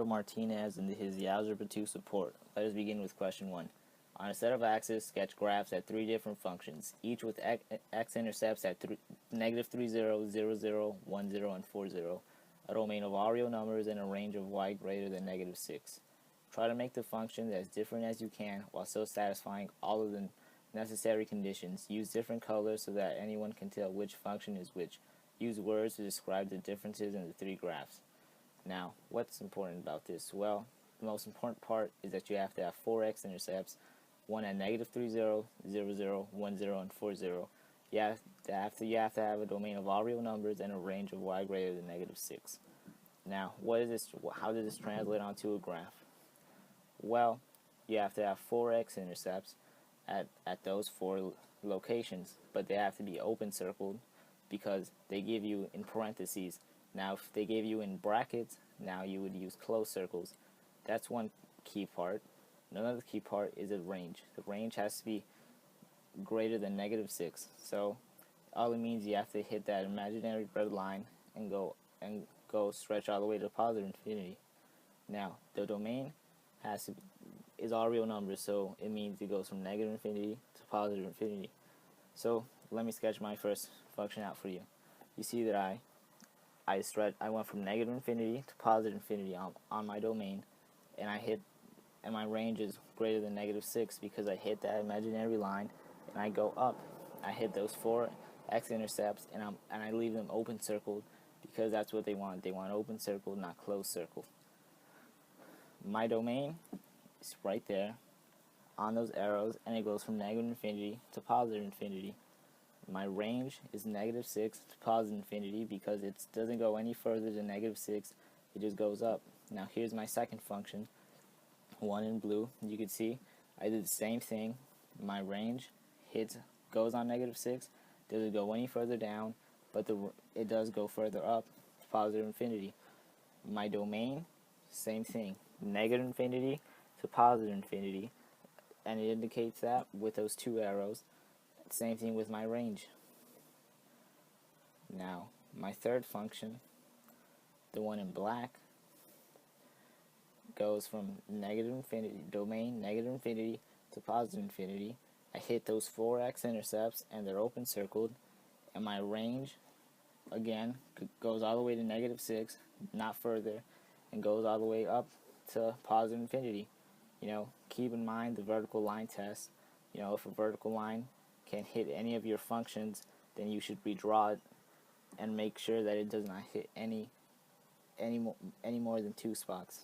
Martinez and his Algebra 2 support. Let us begin with question 1. On a set of axes, sketch graphs at three different functions, each with x-intercepts at negative 3, 0, 0, 0, 1, 0, and 4, 0, a domain of all real numbers, and a range of y greater than negative 6. Try to make the functions as different as you can while still satisfying all of the necessary conditions. Use different colors so that anyone can tell which function is which. Use words to describe the differences in the three graphs. Now, what's important about this? Well, the most important part is that you have to have four x-intercepts, one at negative 3, 0, 0, 0, 1, 0, and 4, 0. You have to have a domain of all real numbers and a range of y greater than negative 6. Now, what is this? How does this translate onto a graph? Well, you have to have four x-intercepts at those four locations, but they have to be open circled because they give you in parentheses. Now, if they gave you in brackets, now you would use closed circles. That's one key part. Another key part is the range. The range has to be greater than negative 6. So all it means you have to hit that imaginary red line and go stretch all the way to positive infinity. Now, the domain is all real numbers, so it means it goes from negative infinity to positive infinity. So let me sketch my first function out for you. You see that I went from negative infinity to positive infinity on my domain, and my range is greater than negative 6 because I hit that imaginary line and I go up. I hit those four x-intercepts and I leave them open circled because that's what they want. They want open circle, not closed circle. My domain is right there on those arrows, and it goes from negative infinity to positive infinity. My range is negative 6 to positive infinity because it doesn't go any further than negative 6. It just goes up. Now here's my second function, one in blue. You can see I did the same thing. My range goes on negative 6. Doesn't go any further down, but it does go further up to positive infinity. My domain, same thing, negative infinity to positive infinity, and it indicates that with those two arrows. Same thing with my range. Now, my third function, the one in black, goes from negative infinity, domain negative infinity to positive infinity. I hit those four x-intercepts and they're open circled, and my range, again, goes all the way to negative 6, not further, and goes all the way up to positive infinity. Keep in mind the vertical line test. If a vertical line can hit any of your functions, then you should redraw it and make sure that it does not hit any more than two spots.